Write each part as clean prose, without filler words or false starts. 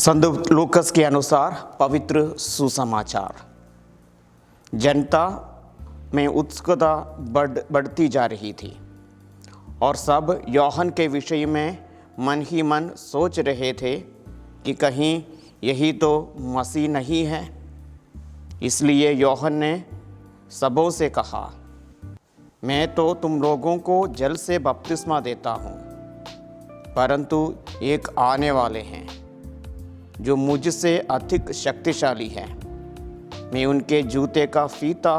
संत लूकस के अनुसार पवित्र सुसमाचार। जनता में उत्सुकता बढ़ती जा रही थी और सब यूहन्ना के विषय में मन ही मन सोच रहे थे कि कहीं यही तो मसीह नहीं है। इसलिए यूहन्ना ने सबों से कहा, मैं तो तुम लोगों को जल से बपतिस्मा देता हूँ, परंतु एक आने वाले हैं जो मुझसे अधिक शक्तिशाली है। मैं उनके जूते का फीता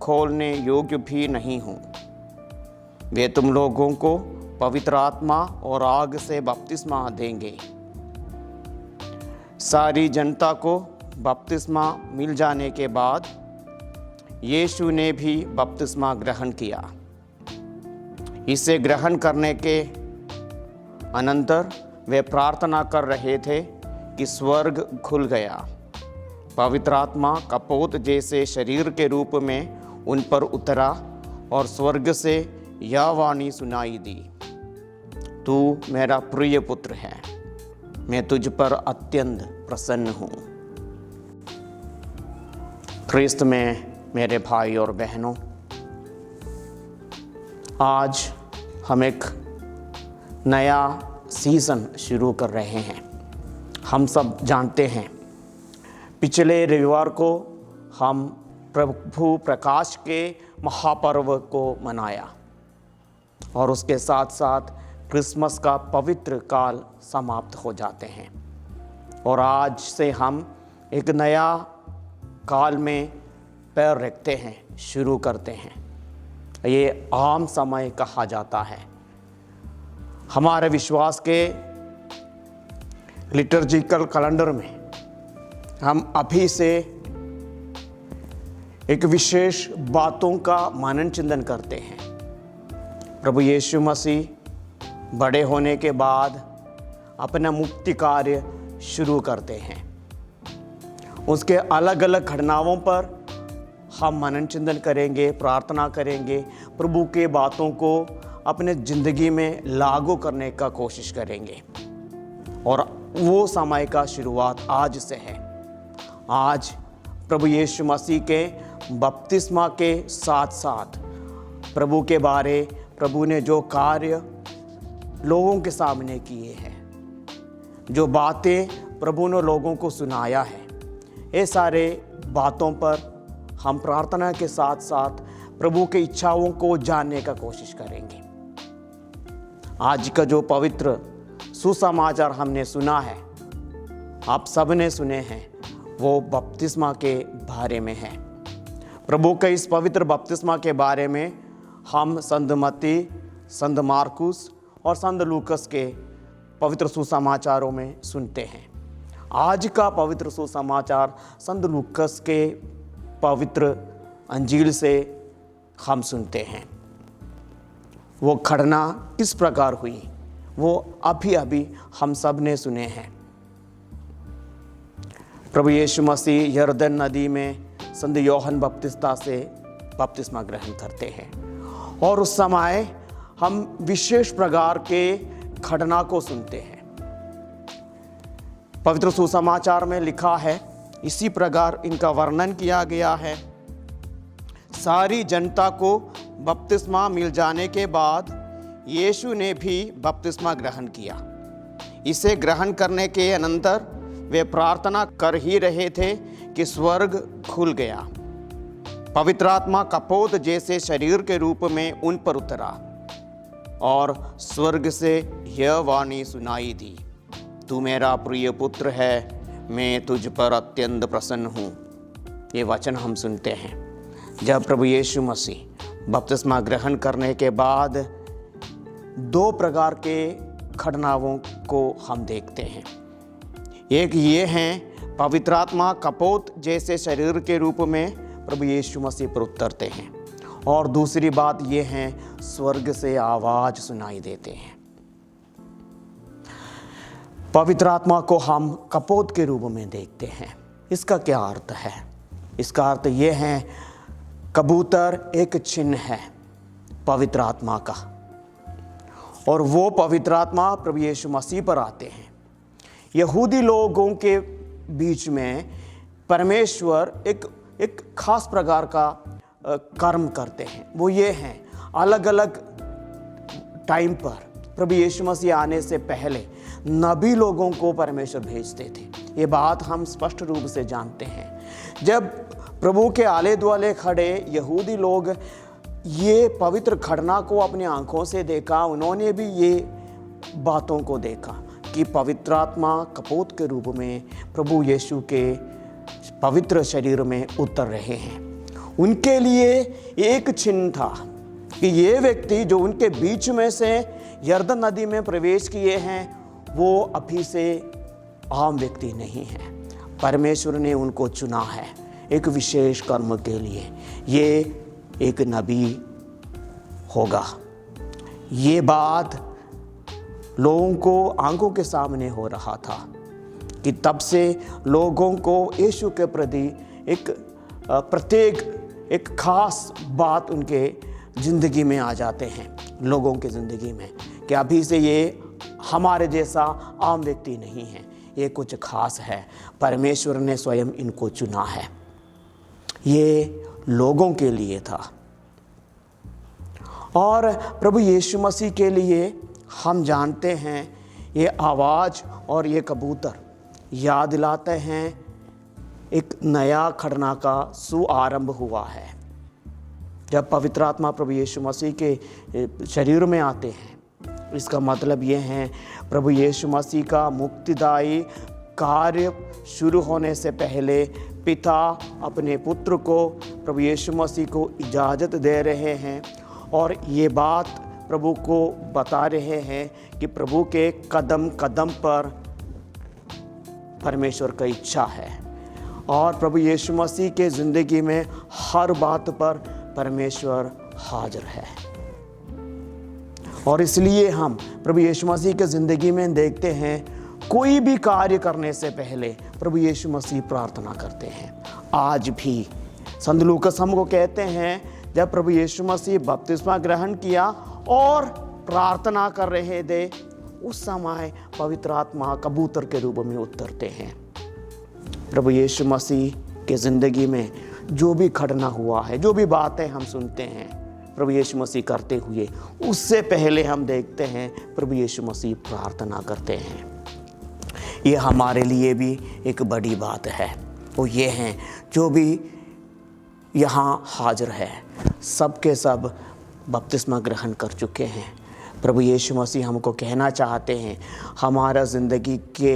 खोलने योग्य भी नहीं हूँ। वे तुम लोगों को पवित्र आत्मा और आग से बपतिस्मा देंगे। सारी जनता को बपतिस्मा मिल जाने के बाद यीशु ने भी बपतिस्मा ग्रहण किया। इसे ग्रहण करने के अनंतर वे प्रार्थना कर रहे थे कि स्वर्ग खुल गया। पवित्र आत्मा कपोत जैसे शरीर के रूप में उन पर उतरा और स्वर्ग से यह वाणी सुनाई दी, तू मेरा प्रिय पुत्र है, मैं तुझ पर अत्यंत प्रसन्न हूँ। ख्रिस्त में मेरे भाई और बहनों, आज हम एक नया सीज़न शुरू कर रहे हैं। हम सब जानते हैं, पिछले रविवार को हम प्रभु प्रकाश के महापर्व को मनाया और उसके साथ साथ क्रिसमस का पवित्र काल समाप्त हो जाते हैं और आज से हम एक नया काल में पैर रखते हैं, शुरू करते हैं। ये आम समय कहा जाता है। हमारे विश्वास के लिटर्जिकल कैलेंडर में हम अभी से एक विशेष बातों का मनन चिंतन करते हैं। प्रभु यीशु मसीह बड़े होने के बाद अपना मुक्ति कार्य शुरू करते हैं। उसके अलग अलग घटनाओं पर हम मनन चिंतन करेंगे, प्रार्थना करेंगे, प्रभु के बातों को अपने ज़िंदगी में लागू करने का कोशिश करेंगे। और वो समय का शुरुआत आज से है। आज प्रभु यीशु मसीह के बपतिस्मा के साथ साथ प्रभु के बारे, प्रभु ने जो कार्य लोगों के सामने किए हैं, जो बातें प्रभु ने लोगों को सुनाया है, ये सारे बातों पर हम प्रार्थना के साथ साथ प्रभु के इच्छाओं को जानने का कोशिश करेंगे। आज का जो पवित्र सुसमाचार हमने सुना है, आप सब ने सुने हैं, वो बपतिस्मा के बारे में है। प्रभु के इस पवित्र बपतिस्मा के बारे में हम संत मत्ती, संत मार्कुस और संत लूकस के पवित्र सुसमाचारों में सुनते हैं। आज का पवित्र सुसमाचार संत लूकस के पवित्र अंजील से हम सुनते हैं। वो घटना किस प्रकार हुई, वो अभी हम सब ने सुने हैं। प्रभु यीशु मसीह यरदन नदी में संत यूहन्ना बपतिस्ता से बपतिस्मा ग्रहण करते हैं और उस समय हम विशेष प्रकार के घटना को सुनते हैं। पवित्र सुसमाचार में लिखा है, इसी प्रकार इनका वर्णन किया गया है। सारी जनता को बपतिस्मा मिल जाने के बाद यीशु ने भी बपतिस्मा ग्रहण किया। इसे ग्रहण करने के अनंतर वे प्रार्थना कर ही रहे थे कि स्वर्ग खुल गया। पवित्र आत्मा कपोत जैसे शरीर के रूप में उन पर उतरा और स्वर्ग से यह वाणी सुनाई दी, तू मेरा प्रिय पुत्र है, मैं तुझ पर अत्यंत प्रसन्न हूँ। ये वचन हम सुनते हैं जब प्रभु यीशु मसीह बपतिस्मा ग्रहण करने के बाद दो प्रकार के घटनाओं को हम देखते हैं। एक ये हैं, पवित्र आत्मा कपोत जैसे शरीर के रूप में प्रभु यीशु मसीह पर उतरते हैं और दूसरी बात ये है, स्वर्ग से आवाज सुनाई देते हैं। पवित्र आत्मा को हम कपोत के रूप में देखते हैं। इसका क्या अर्थ है? इसका अर्थ ये है, कबूतर एक चिन्ह है पवित्र आत्मा का और वो पवित्र आत्मा प्रभु यीशु मसीह पर आते हैं। यहूदी लोगों के बीच में परमेश्वर एक खास प्रकार का कर्म करते हैं। वो ये हैं, अलग अलग टाइम पर प्रभु यीशु मसीह आने से पहले नबी लोगों को परमेश्वर भेजते थे। ये बात हम स्पष्ट रूप से जानते हैं। जब प्रभु के आले दुआले खड़े यहूदी लोग ये पवित्र घटना को अपनी आंखों से देखा, उन्होंने भी ये बातों को देखा कि पवित्र आत्मा कपूत के रूप में प्रभु यीशु के पवित्र शरीर में उतर रहे हैं। उनके लिए एक चिन्ह था कि ये व्यक्ति जो उनके बीच में से यरदन नदी में प्रवेश किए हैं वो अभी से आम व्यक्ति नहीं है। परमेश्वर ने उनको चुना है एक विशेष कर्म के लिए। ये एक नबी होगा। ये बात लोगों को आंखों के सामने हो रहा था कि तब से लोगों को यीशु के प्रति एक खास बात उनके ज़िंदगी में आ जाते हैं, लोगों के ज़िंदगी में, कि अभी से ये हमारे जैसा आम व्यक्ति नहीं है, ये कुछ खास है। परमेश्वर ने स्वयं इनको चुना है। ये लोगों के लिए था। और प्रभु यीशु मसीह के लिए हम जानते हैं ये आवाज़ और ये कबूतर याद दिलाते हैं एक नया घटना का शुभारंभ हुआ है। जब पवित्र आत्मा प्रभु यीशु मसीह के शरीर में आते हैं, इसका मतलब ये है प्रभु यीशु मसीह का मुक्तिदायी कार्य शुरू होने से पहले पिता अपने पुत्र को, प्रभु यीशु मसीह को इजाज़त दे रहे हैं और ये बात प्रभु को बता रहे हैं कि प्रभु के कदम कदम पर परमेश्वर का इच्छा है और प्रभु यीशु मसीह के ज़िंदगी में हर बात पर परमेश्वर हाजिर है। और इसलिए हम प्रभु यीशु मसीह के ज़िंदगी में देखते हैं कोई भी कार्य करने से पहले प्रभु यीशु मसीह प्रार्थना करते हैं। आज भी संत लूकास हमको कहते हैं जब प्रभु यीशु मसीह बपतिस्मा ग्रहण किया और प्रार्थना कर रहे थे, उस समय पवित्र आत्मा कबूतर के रूप में उतरते हैं। प्रभु यीशु मसीह के ज़िंदगी में जो भी घटना हुआ है, जो भी बातें हम सुनते हैं प्रभु यीशु मसीह करते हुए, उससे पहले हम देखते हैं प्रभु यीशु मसीह प्रार्थना करते हैं। ये हमारे लिए भी एक बड़ी बात है। वो ये हैं जो भी यहाँ हाजिर है, सब के सब बपतिस्मा ग्रहण कर चुके हैं। प्रभु यीशु मसीह हमको कहना चाहते हैं हमारा ज़िंदगी के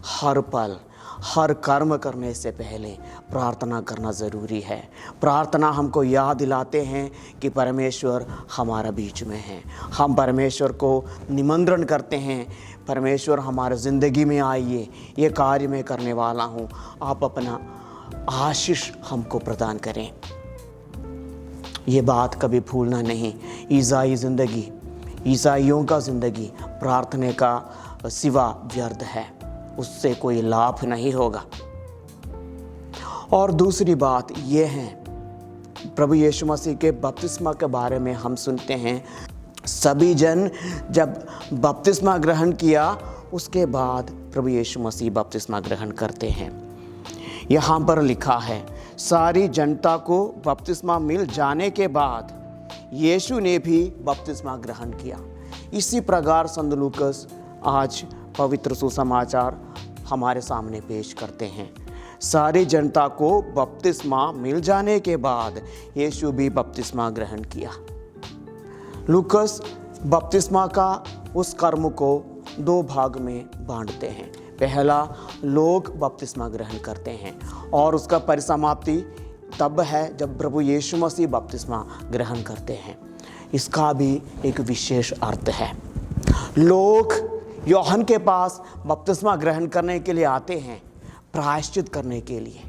हर पल, हर कर्म करने से पहले प्रार्थना करना ज़रूरी है। प्रार्थना हमको याद दिलाते हैं कि परमेश्वर हमारा बीच में है। हम परमेश्वर को निमंत्रण करते हैं, परमेश्वर हमारे ज़िंदगी में आइए, ये कार्य मैं करने वाला हूँ, आप अपना आशीष हमको प्रदान करें। ये बात कभी भूलना नहीं। ईसाइयों का ज़िंदगी प्रार्थना का सिवा व्यर्थ है, उससे कोई लाभ नहीं होगा। और दूसरी बात ये है, प्रभु यीशु मसीह के बपतिस्मा के बारे में हम सुनते हैं सभी जन जब बपतिस्मा ग्रहण किया उसके बाद प्रभु यीशु मसीह बपतिस्मा ग्रहण करते हैं। यहाँ पर लिखा है सारी जनता को बपतिस्मा मिल जाने के बाद यीशु ने भी बपतिस्मा ग्रहण किया। इसी प्रकार संत लूकास आज पवित्र सुसमाचार हमारे सामने पेश करते हैं। सारी जनता को बपतिस्मा मिल जाने के बाद यीशु भी बपतिस्मा ग्रहण किया। लूकास बपतिस्मा का उस कर्म को दो भाग में बांटते हैं। पहला, लोग बपतिस्मा ग्रहण करते हैं और उसका परिसमाप्ति तब है जब प्रभु यीशु मसीह बपतिस्मा ग्रहण करते हैं। इसका भी एक विशेष अर्थ है। लोग यूहन्ना के पास बपतिस्मा ग्रहण करने के लिए आते हैं, प्रायश्चित करने के लिए।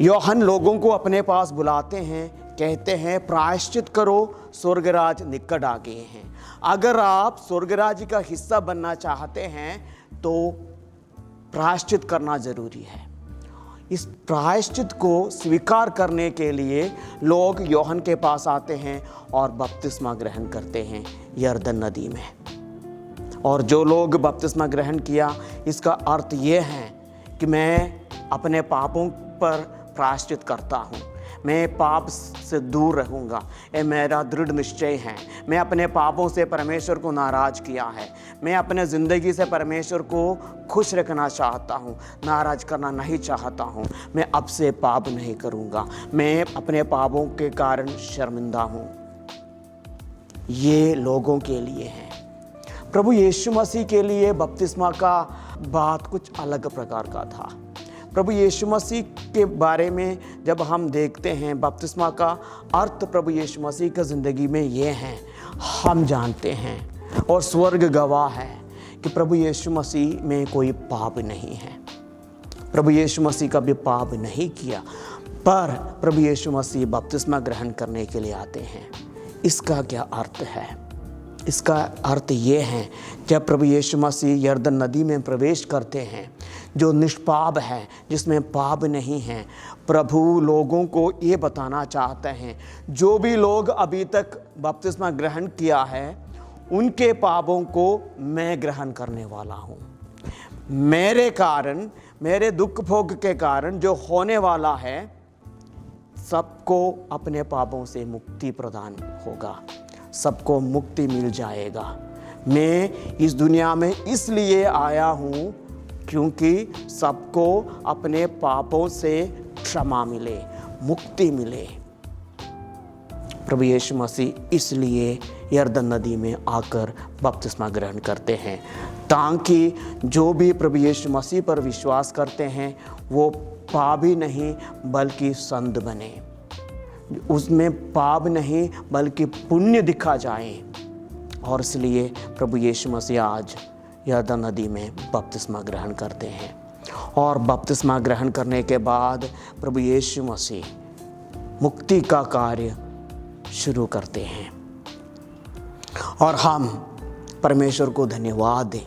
यूहन्ना लोगों को अपने पास बुलाते हैं, कहते हैं प्रायश्चित करो, स्वर्गराज निकट आ गए हैं। अगर आप स्वर्गराज का हिस्सा बनना चाहते हैं तो प्रायश्चित करना जरूरी है। इस प्रायश्चित को स्वीकार करने के लिए लोग यूहन्ना के पास आते हैं और बपतिस्मा ग्रहण करते हैं यरदन नदी में। और जो लोग बपतिस्मा ग्रहण किया, इसका अर्थ ये है कि मैं अपने पापों पर प्रायश्चित करता हूँ, मैं पाप से दूर रहूँगा। ये मेरा दृढ़ निश्चय है। मैं अपने पापों से परमेश्वर को नाराज़ किया है। मैं अपने ज़िंदगी से परमेश्वर को खुश रखना चाहता हूँ, नाराज़ करना नहीं चाहता हूँ। मैं अब से पाप नहीं करूँगा। मैं अपने पापों के कारण शर्मिंदा हूँ। ये लोगों के लिए है। प्रभु यीशु मसीह के लिए बपतिस्मा का बात कुछ अलग प्रकार का था। प्रभु यीशु मसीह के बारे में जब हम देखते हैं, बपतिस्मा का अर्थ प्रभु यीशु मसीह की ज़िंदगी में ये है, हम जानते हैं और स्वर्ग गवाह है कि प्रभु यीशु मसीह में कोई पाप नहीं है। प्रभु यीशु मसीह कभी पाप नहीं किया, पर प्रभु यीशु मसीह बपतिस्मा ग्रहण करने के लिए आते हैं। इसका क्या अर्थ है? इसका अर्थ ये है, जब प्रभु यीशु मसीह यरदन नदी में प्रवेश करते हैं, जो निष्पाप है, जिसमें पाप नहीं है, प्रभु लोगों को ये बताना चाहते हैं, जो भी लोग अभी तक बपतिस्मा ग्रहण किया है, उनके पापों को मैं ग्रहण करने वाला हूँ। मेरे कारण, मेरे दुख भोग के कारण जो होने वाला है, सबको अपने पापों से मुक्ति प्रदान होगा, सबको मुक्ति मिल जाएगा। मैं इस दुनिया में इसलिए आया हूँ क्योंकि सबको अपने पापों से क्षमा मिले, मुक्ति मिले। प्रभु यीशु मसीह इसलिए यरदन नदी में आकर बपतिस्मा ग्रहण करते हैं, ताकि जो भी प्रभु यीशु मसीह पर विश्वास करते हैं वो पापी नहीं बल्कि संत बने, उसमें पाप नहीं बल्कि पुण्य दिखा जाए। और इसलिए प्रभु यीशु मसीह आज यरदन नदी में बपतिस्मा ग्रहण करते हैं। और बपतिस्मा ग्रहण करने के बाद प्रभु यीशु मसीह मुक्ति का कार्य शुरू करते हैं। और हम परमेश्वर को धन्यवाद दें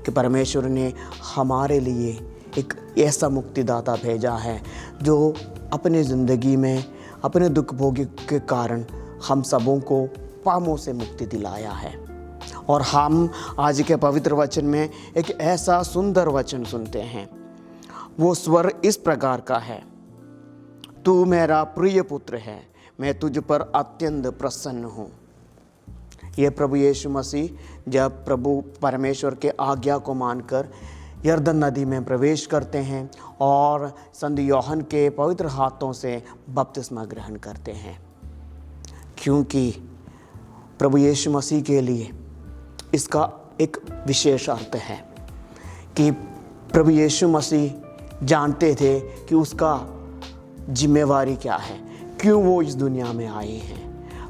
कि परमेश्वर ने हमारे लिए एक ऐसा मुक्तिदाता भेजा है जो अपने ज़िंदगी में अपने दुख भोग के कारण हम सबों को पापों से मुक्ति दिलाया है। और हम आज के पवित्र वचन में एक ऐसा सुंदर वचन सुनते हैं। वो स्वर इस प्रकार का है, तू मेरा प्रिय पुत्र है, मैं तुझ पर अत्यंत प्रसन्न हूँ। ये प्रभु यीशु मसीह जब प्रभु परमेश्वर के आज्ञा को मानकर यरदन नदी में प्रवेश करते हैं और संत यूहन्ना के पवित्र हाथों से बपतिस्मा ग्रहण करते हैं, क्योंकि प्रभु यीशु मसीह के लिए इसका एक विशेष अर्थ है कि प्रभु यीशु मसीह जानते थे कि उसका जिम्मेवारी क्या है, क्यों वो इस दुनिया में आए हैं।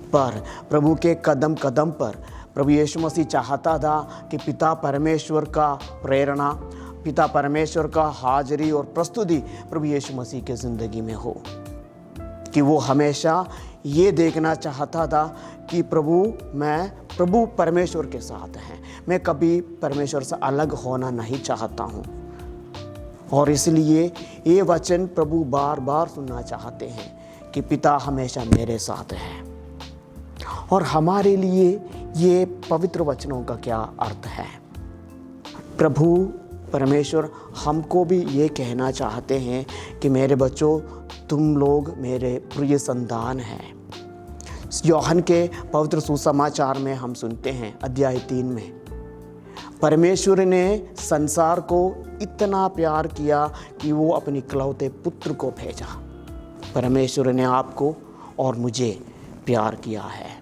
पर प्रभु के कदम कदम पर प्रभु यीशु मसीह चाहता था कि पिता परमेश्वर का प्रेरणा, पिता परमेश्वर का हाजिरी और प्रस्तुति प्रभु यीशु मसीह के ज़िंदगी में हो, कि वो हमेशा ये देखना चाहता था कि मैं प्रभु परमेश्वर के साथ हैं, मैं कभी परमेश्वर से अलग होना नहीं चाहता हूँ। और इसलिए ये वचन प्रभु बार बार सुनना चाहते हैं कि पिता हमेशा मेरे साथ है। और हमारे लिए ये पवित्र वचनों का क्या अर्थ है? प्रभु परमेश्वर हमको भी ये कहना चाहते हैं कि मेरे बच्चों, तुम लोग मेरे प्रिय संतान हैं। यूहन्ना के पवित्र सुसमाचार में हम सुनते हैं, अध्याय 3 में, परमेश्वर ने संसार को इतना प्यार किया कि वो अपने इकलौते पुत्र को भेजा। परमेश्वर ने आपको और मुझे प्यार किया है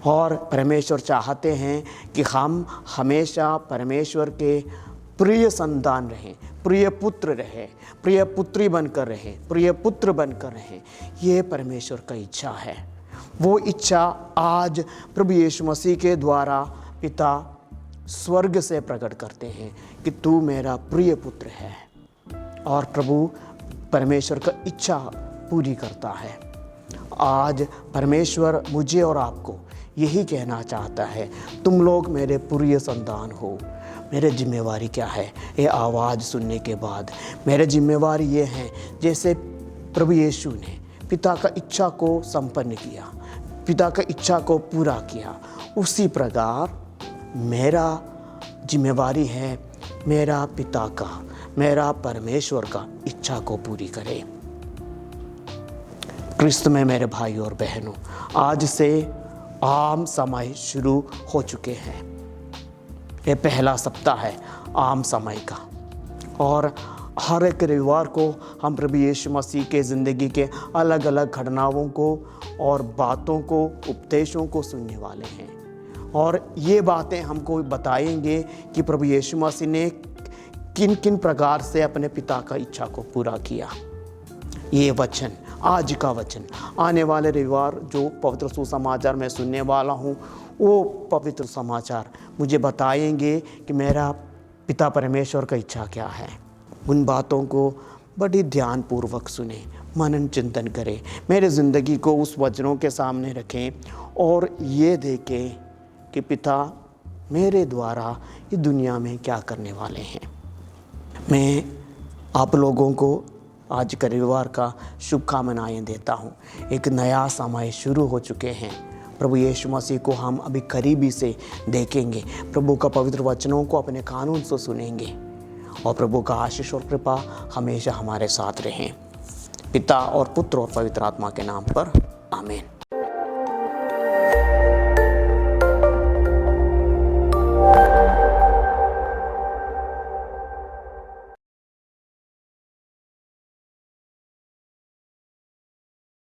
और परमेश्वर चाहते हैं कि हम हमेशा परमेश्वर के प्रिय संतान रहें, प्रिय पुत्र रहें, प्रिय पुत्री बनकर रहें, प्रिय पुत्र बनकर रहें। ये परमेश्वर का इच्छा है। वो इच्छा आज प्रभु यीशु मसीह के द्वारा पिता स्वर्ग से प्रकट करते हैं कि तू मेरा प्रिय पुत्र है। और प्रभु परमेश्वर का इच्छा पूरी करता है। आज परमेश्वर मुझे और आपको यही कहना चाहता है, तुम लोग मेरे प्रिय संतान हो। मेरे जिम्मेवारी क्या है? ये आवाज़ सुनने के बाद मेरे जिम्मेवारी ये है, जैसे प्रभु यीशु ने पिता का इच्छा को संपन्न किया, पिता का इच्छा को पूरा किया, उसी प्रकार मेरा जिम्मेवारी है मेरा पिता का, मेरा परमेश्वर का इच्छा को पूरी करे। क्रिस्त में मेरे भाई और बहनों, आज से आम समय शुरू हो चुके हैं। ये पहला सप्ताह है आम समय का, और हर एक रविवार को हम प्रभु यीशु मसीह के ज़िंदगी के अलग अलग घटनाओं को और बातों को, उपदेशों को सुनने वाले हैं। और ये बातें हमको बताएंगे कि प्रभु यीशु मसीह ने किन किन प्रकार से अपने पिता का इच्छा को पूरा किया। ये वचन, आज का वचन, आने वाले रविवार जो पवित्र सुसमाचार मैं सुनने वाला हूँ, वो पवित्र समाचार मुझे बताएंगे कि मेरा पिता परमेश्वर का इच्छा क्या है। उन बातों को बड़ी ध्यानपूर्वक सुने, मनन चिंतन करें, मेरे ज़िंदगी को उस वचनों के सामने रखें और ये देखें कि पिता मेरे द्वारा इस दुनिया में क्या करने वाले हैं। मैं आप लोगों को आज का रविवार का शुभकामनाएं देता हूँ। एक नया समय शुरू हो चुके हैं। प्रभु यीशु मसीह को हम अभी करीबी से देखेंगे, प्रभु का पवित्र वचनों को अपने कानून से सुनेंगे, और प्रभु का आशीष और कृपा हमेशा हमारे साथ रहें। पिता और पुत्र और पवित्र आत्मा के नाम पर आमीन।